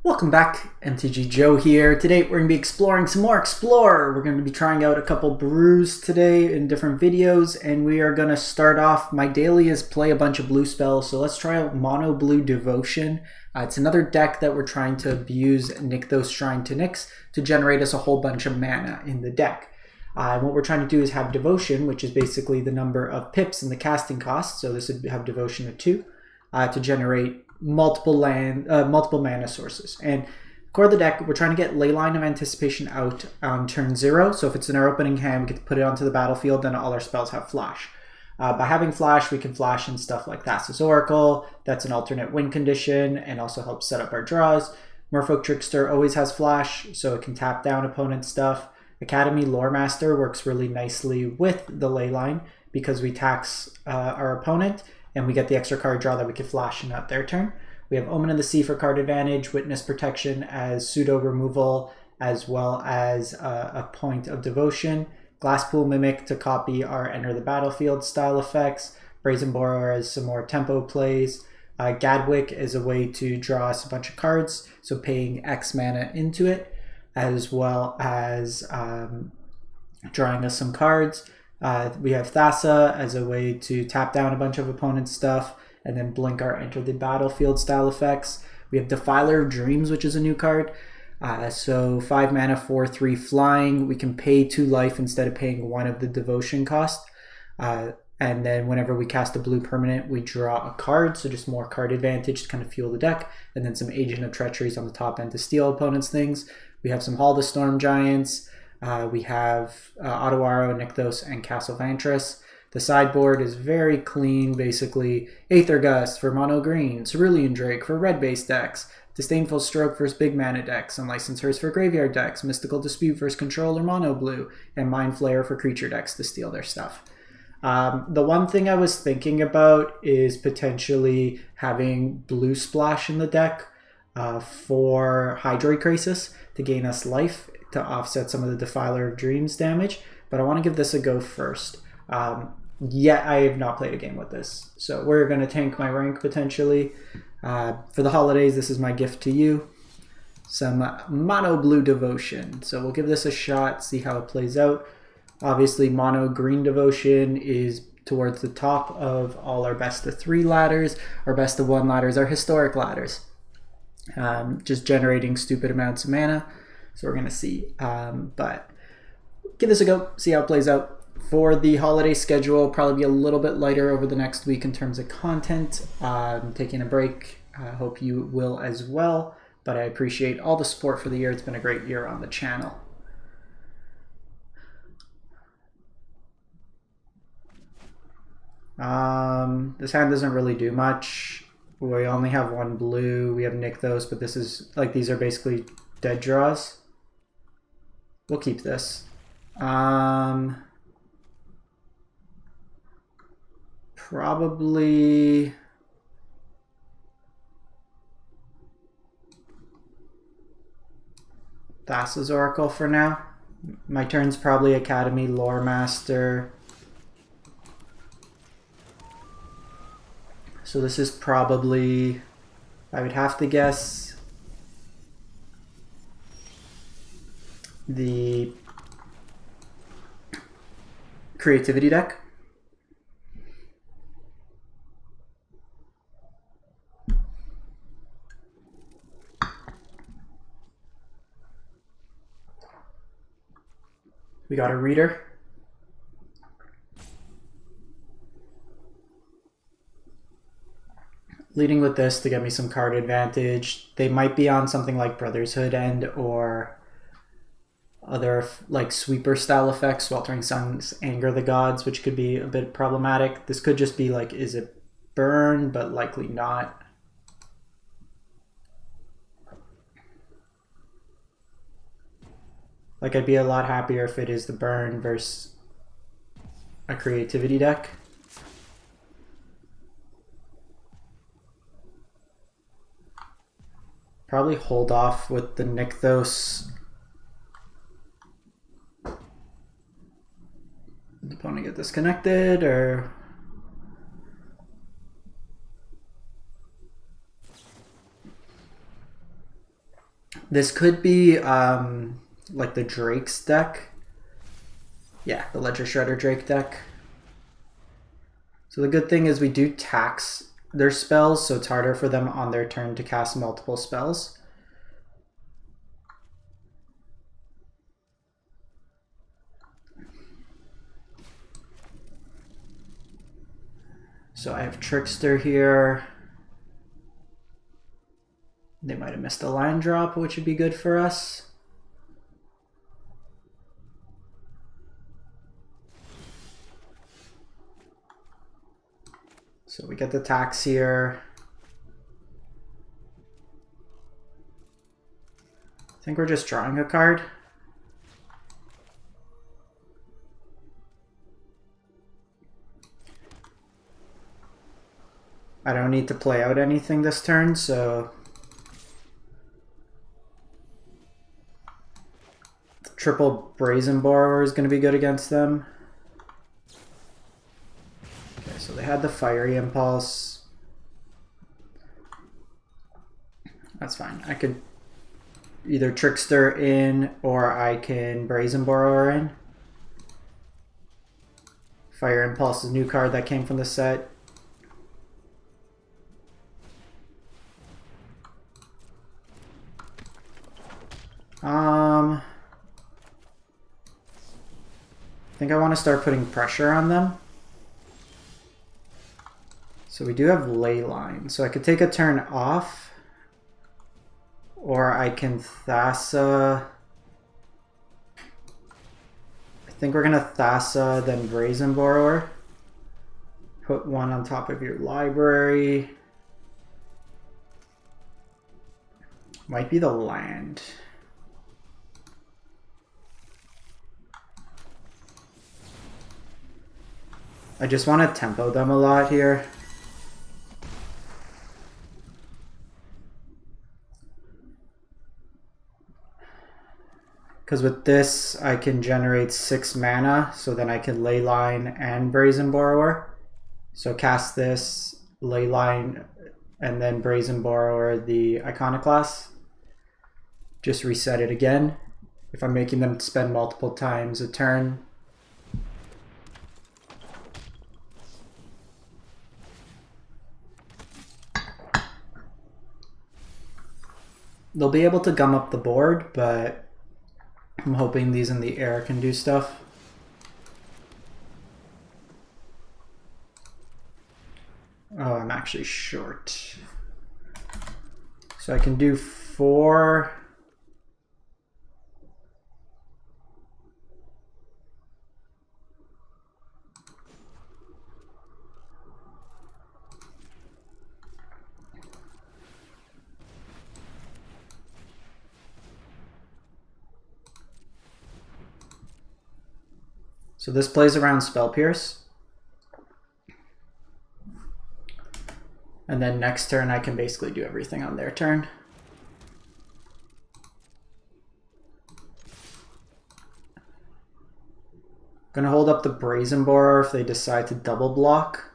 Welcome back, MTG Joe here. Today we're going to be exploring some more Explorer. We're going to be trying out a couple brews today in different videos, and we are going to start off. My daily is play a bunch of blue spells, so let's try out Mono Blue Devotion. It's another deck that we're trying to abuse Nykthos Shrine to Nyx to generate us a whole bunch of mana in the deck. What we're trying to do is have Devotion, which is basically the number of pips in the casting cost, so this would have Devotion of 2, to generate multiple mana sources. And core of the deck, we're trying to get Leyline of Anticipation out on turn 0. So if it's in our opening hand, we get to put it onto the battlefield, then all our spells have flash. By having flash, we can flash and stuff like Thassa's Oracle. That's an alternate win condition and also helps set up our draws. Merfolk Trickster always has flash, so it can tap down opponent stuff. Academy Lore Master works really nicely with the Leyline because we tax our opponent and we get the extra card draw that we could flash in at their turn. We have Omen of the Sea for card advantage, Witness Protection as pseudo removal, as well as a point of devotion. Glasspool Mimic to copy our Enter the Battlefield style effects. Brazen Borrower as some more tempo plays. Gadwick is a way to draw us a bunch of cards, so paying X mana into it, as well as drawing us some cards. We have Thassa as a way to tap down a bunch of opponent's stuff and then blink our Enter the Battlefield style effects. We have Defiler of Dreams, which is a new card. So 5 mana, 4/3 flying. We can pay 2 life instead of paying 1 of the devotion cost. And then whenever we cast a blue permanent, we draw a card. So just more card advantage to kind of fuel the deck. And then some Agent of Treacheries on the top end to steal opponents' things. We have some Hall the Storm Giants. We have Otawaro, Nykthos, and Castle Vantress. The sideboard is very clean, basically. Aether Gust for mono green, Cerulean Drake for red-based decks, Disdainful Stroke versus big mana decks, Unlicensed Hearse for graveyard decks, Mystical Dispute versus control or mono blue, and Mind Flayer for creature decks to steal their stuff. The one thing I was thinking about is potentially having Blue Splash in the deck for Hydroid Crisis to gain us life, to offset some of the Defiler of Dreams damage, but I want to give this a go first. Yet I have not played a game with this, so we're going to tank my rank potentially. For the holidays, this is my gift to you. Some Mono Blue Devotion. So we'll give this a shot, see how it plays out. Obviously, Mono Green Devotion is towards the top of all our best of 3 ladders. Our best of 1 ladders are historic ladders. Just generating stupid amounts of mana. So we're going to see. But give this a go, see how it plays out. For the holiday schedule, probably be a little bit lighter over the next week in terms of content. Taking a break. I hope you will as well. But I appreciate all the support for the year. It's been a great year on the channel. This hand doesn't really do much. We only have 1 blue. We have Nykthos, but this is like, these are basically dead draws. We'll keep this. Probably Thassa's Oracle for now. My turn's probably Academy Lore Master. So this is probably, I would have to guess, the creativity deck. We got a reader. Leading with this to get me some card advantage. They might be on something like Brotherhood End or other like sweeper style effects, Sweltering Suns, Anger the Gods, which could be a bit problematic. This could just be like, is it burn, but likely not. Like, I'd be a lot happier if it is the burn versus a creativity deck. Probably hold off with the Nykthos. The opponent get disconnected, or This could be like the Drake's deck. Yeah, the Ledger Shredder Drake deck. So the good thing is we do tax their spells, so it's harder for them on their turn to cast multiple spells. So I have Trickster here. They might have missed a line drop, which would be good for us. So we get the tax here. I think we're just drawing a card. I don't need to play out anything this turn, so triple Brazen Borrower is going to be good against them. Okay, so they had the Fiery Impulse. That's fine. I could either Trickster in or I can Brazen Borrower in. Fire Impulse is a new card that came from the set. I think I want to start putting pressure on them. So we do have Leyline. So I could take a turn off. Or I can Thassa. I think we're going to Thassa, then Brazen Borrower. Put one on top of your library. Might be the land. I just want to tempo them a lot here. Because with this, I can generate 6 mana, so then I can Leyline and Brazen Borrower. So cast this, Leyline, and then Brazen Borrower the Iconoclast. Just reset it again. If I'm making them spend multiple times a turn. They'll be able to gum up the board, but I'm hoping these in the air can do stuff. Oh, I'm actually short. So I can do 4. So this plays around Spell Pierce. And then next turn I can basically do everything on their turn. Gonna hold up the Brazen Borrower if they decide to double block.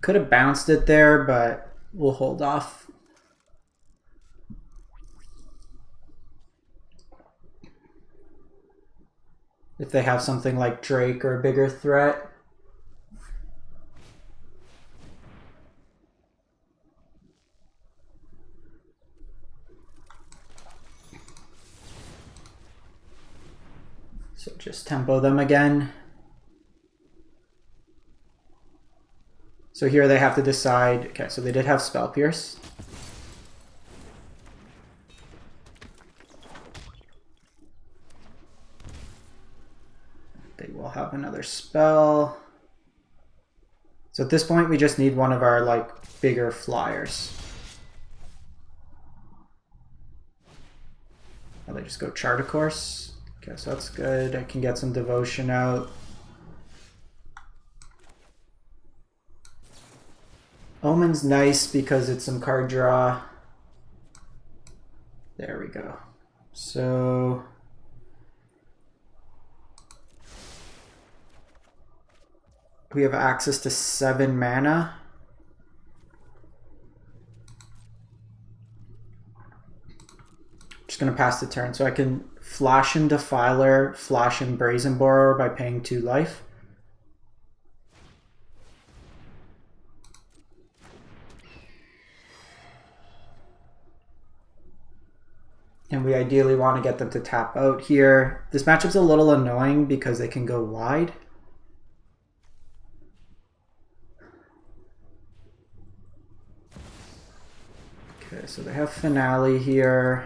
Could have bounced it there, but we'll hold off. If they have something like Drake or a bigger threat. So just tempo them again. So here they have to decide, okay, so they did have Spell Pierce. They will have another spell. So at this point we just need one of our like bigger flyers. Oh, they just go Chart a Course. Okay, so that's good. I can get some Devotion out. Omen's nice because it's some card draw. There we go. So We have access to 7 mana. Just going to pass the turn. So I can flash in Defiler, flash in Brazen Borrower by paying 2 life. And we ideally want to get them to tap out here. This matchup's a little annoying because they can go wide. Okay, so they have Finale here.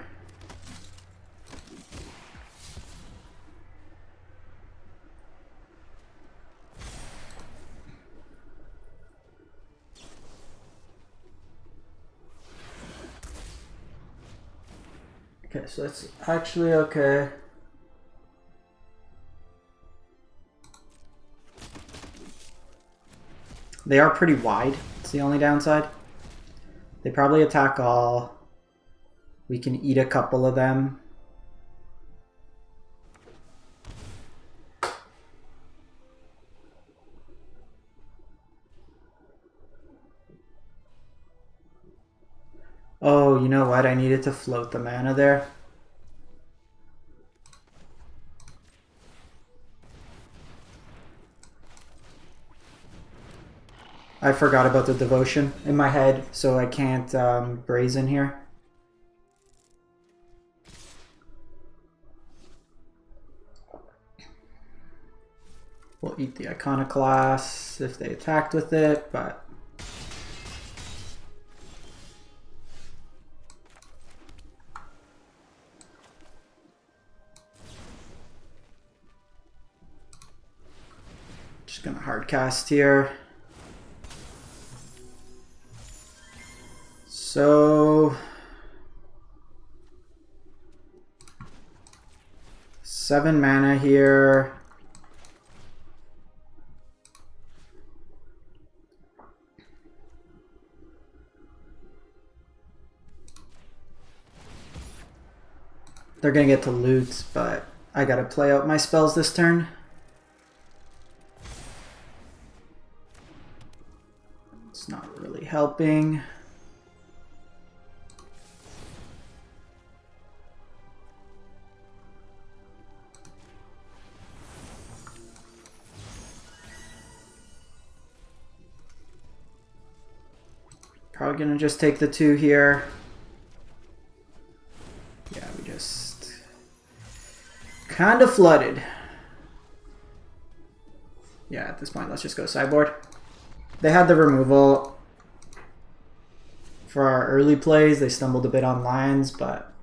Okay, so that's actually okay. They are pretty wide. It's the only downside. They probably attack all. We can eat a couple of them. Oh, you know what? I needed to float the mana there. I forgot about the devotion in my head, so I can't brazen here. We'll eat the Iconoclast if they attacked with it, but... Just gonna hard cast here. So 7 mana here. They're gonna get to loot, but I gotta play out my spells this turn. It's not really helping. Probably gonna just take the 2 here. Yeah, we just kind of flooded. Yeah, at this point, let's just go sideboard. They had the removal for our early plays. They stumbled a bit on lands, but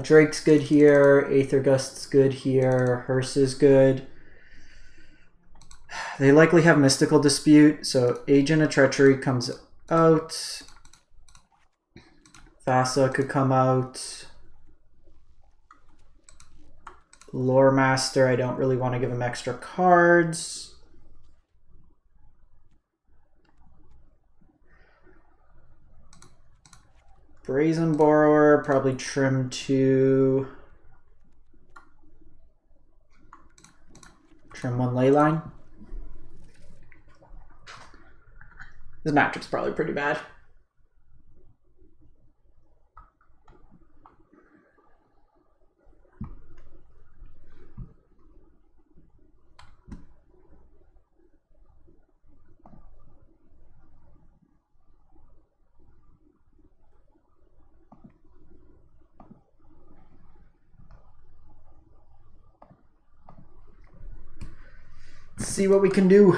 Drake's good here. Aethergust's good here. Hearse is good. They likely have Mystical Dispute, so Agent of Treachery comes out. Thassa could come out. Lore Master, I don't really want to give him extra cards. Brazen Borrower, probably trim to trim 1 Leyline. This matchup's probably pretty bad. Let's see what we can do.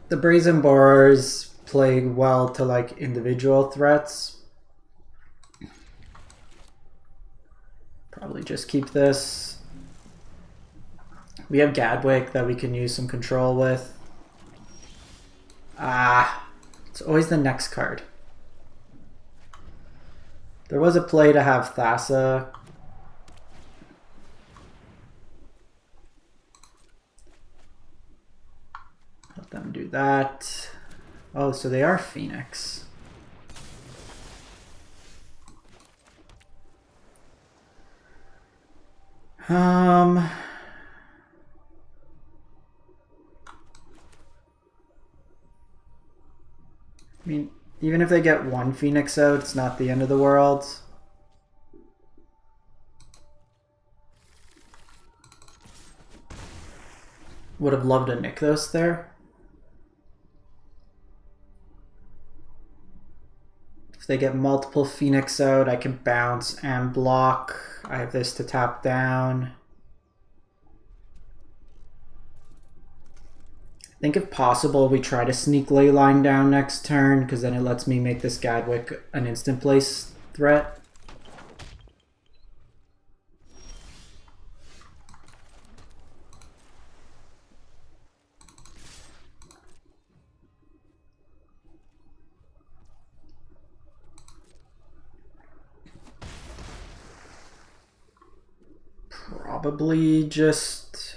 The Brazen Borrowers play well to like individual threats. Probably just keep this. We have Gadwick that we can use some control with. It's always the next card. There was a play to have Thassa. Let them do that. Oh, so they are Phoenix. I mean, even if they get one Phoenix out, it's not the end of the world. Would have loved a Nykthos there. If they get multiple Phoenix out, I can bounce and block. I have this to tap down. I think if possible, we try to sneak Leyline down next turn, because then it lets me make this Gadwick an instant place threat. Probably just...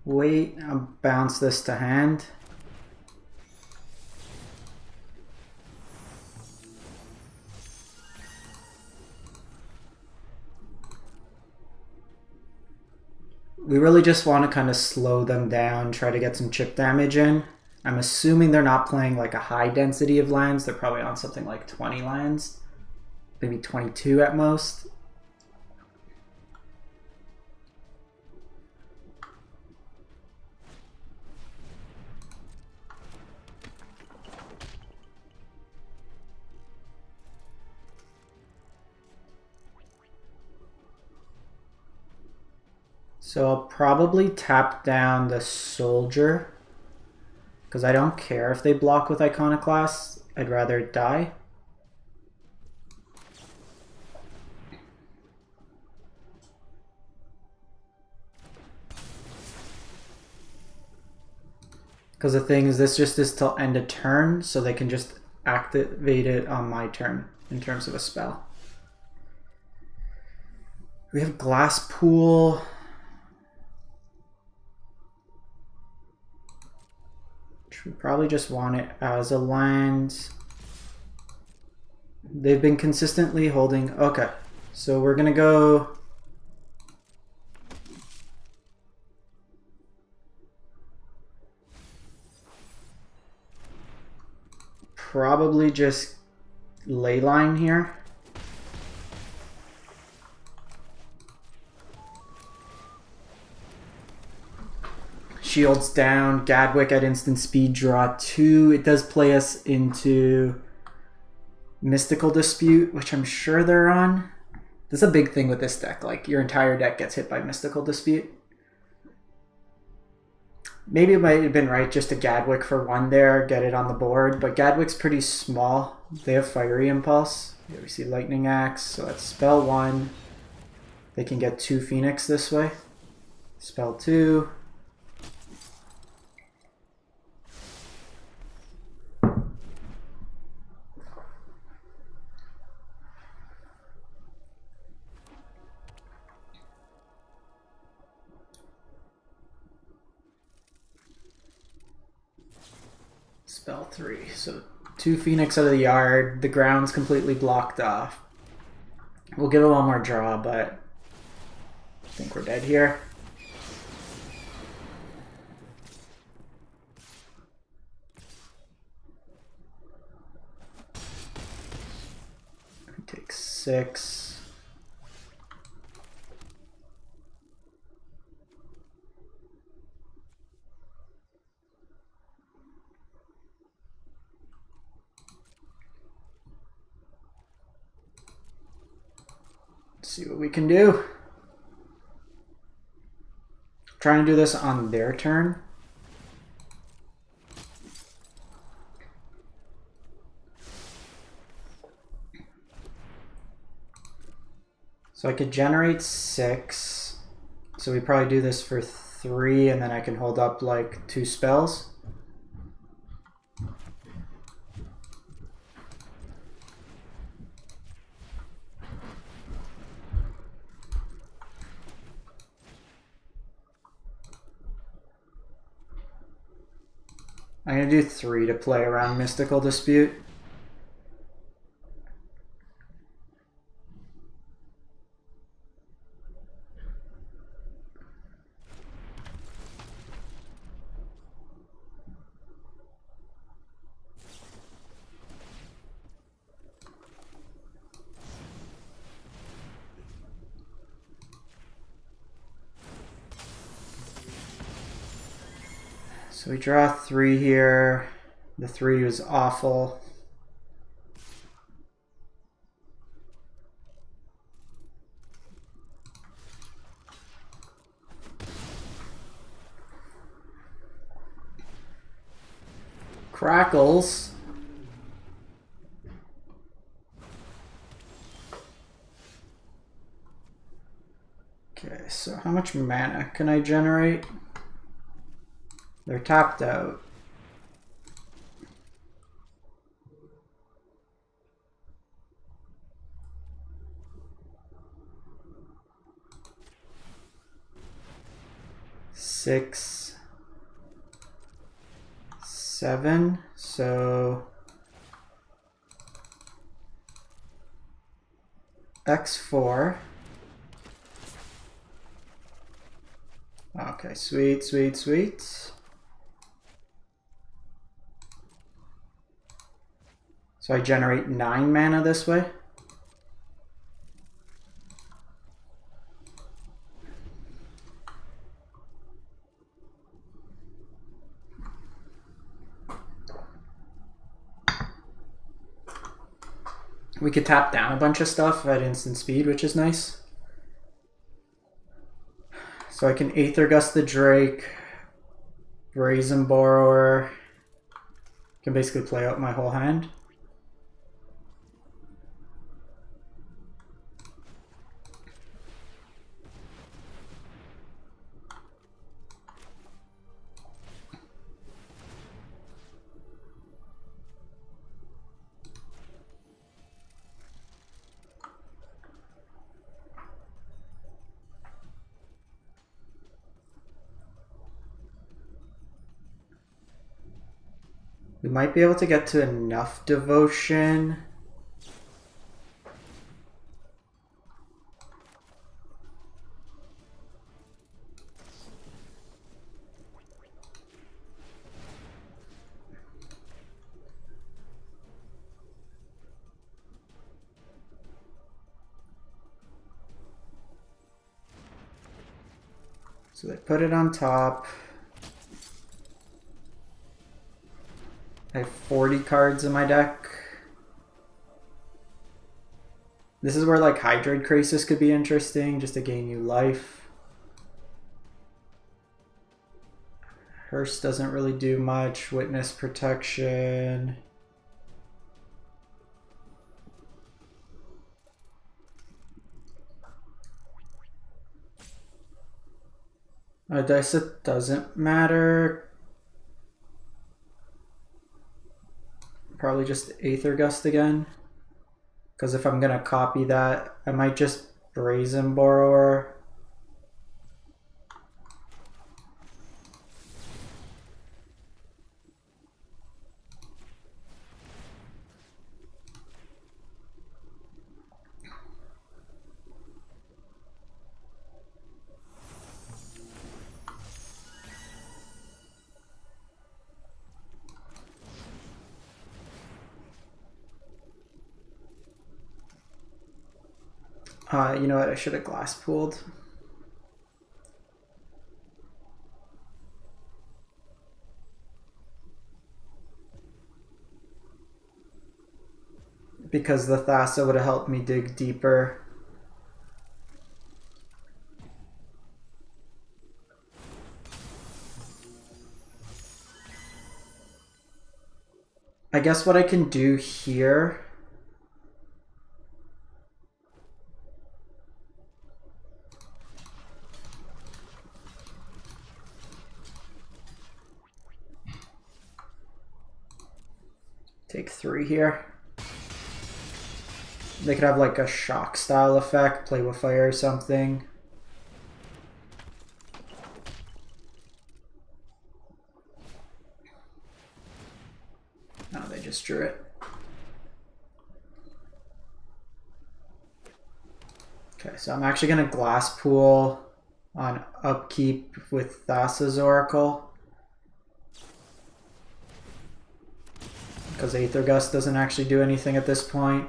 wait, I'll bounce this to hand. We really just want to kind of slow them down, try to get some chip damage in. I'm assuming they're not playing like a high density of lands. They're probably on something like 20 lands, maybe 22 at most. So I'll probably tap down the soldier, because I don't care if they block with Iconoclast. I'd rather it die. Because the thing is, this just is till end of turn, so they can just activate it on my turn in terms of a spell. We have Glass Pool. We probably just want it as a land. They've been consistently holding. Okay, so we're gonna go probably just Leyline here. Shields down, Gadwick at instant speed, draw 2. It does play us into Mystical Dispute, which I'm sure they're on. This is a big thing with this deck, like your entire deck gets hit by Mystical Dispute. Maybe it might have been right just to Gadwick for 1 there, get it on the board, but Gadwick's pretty small. They have Fiery Impulse. Here we see Lightning Axe, so that's spell 1. They can get 2 Phoenix this way. Spell 2. Spell 3. So 2 Phoenix out of the yard. The ground's completely blocked off. We'll give it one more draw, but I think we're dead here. Take 6. See what we can do. Trying to do this on their turn. So I could generate 6. So we probably do this for 3, and then I can hold up like 2 spells. I'm going to do 3 to play around Mystical Dispute. So we draw 3 here. The 3 was awful. Crackles. Okay, so how much mana can I generate? They're tapped out. Six, 7, so X4. Okay, sweet, sweet, sweet. So I generate 9 mana this way. We could tap down a bunch of stuff at instant speed, which is nice. So I can Aether Gust the Drake, Brazen Borrower. Can basically play out my whole hand. We might be able to get to enough devotion. So they put it on top. I have 40 cards in my deck. This is where like Hydroid Krasis could be interesting, just to gain you life. Hearse doesn't really do much. Witness Protection. Dice, it doesn't matter. Probably just Aether Gust again. Because if I'm going to copy that, I might just Brazen Borrower. You know what? I should have glass pooled. Because the Thassa would have helped me dig deeper. I guess what I can do here take 3 here. They could have like a shock style effect, play with fire or something. moisture it. Okay, so I'm actually going to glass pool on upkeep with Thassa's Oracle, because Aether Gust doesn't actually do anything at this point.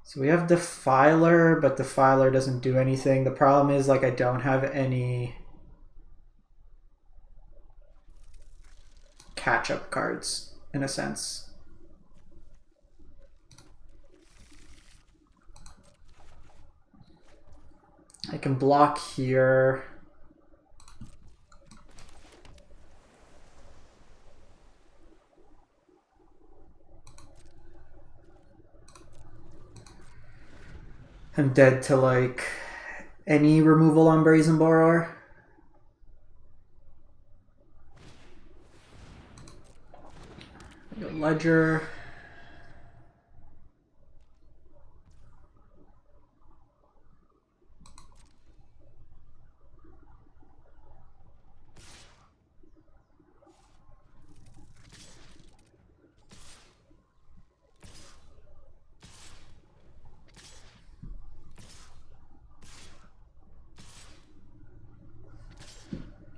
So we have Defiler, but Defiler doesn't do anything. The problem is, like, I don't have any catch-up cards, in a sense. I can block here. I'm dead to, like, any removal on Brazen Borrower. Ledger.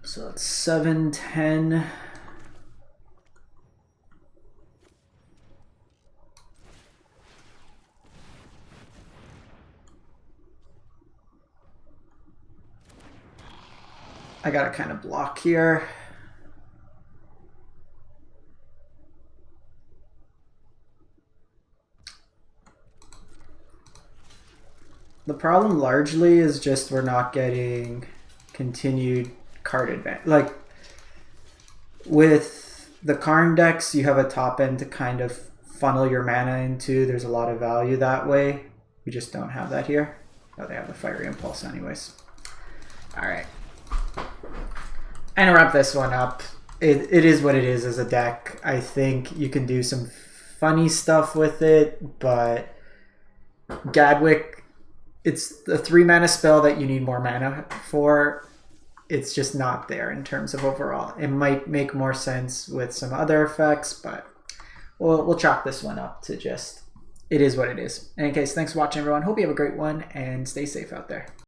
So it's 7-10. I gotta kind of block here. The problem largely is just we're not getting continued card advantage. Like, with the Karn decks, you have a top end to kind of funnel your mana into. There's a lot of value that way. We just don't have that here. Oh, they have the Fiery Impulse anyways. All right. And to wrap this one up, it is what it is as a deck. I think you can do some funny stuff with it, but Gadwick, it's the 3-mana spell that you need more mana for. It's just not there in terms of overall. It might make more sense with some other effects, but we'll chalk this one up to just, it is what it is. In any case, thanks for watching, everyone. Hope you have a great one, and stay safe out there.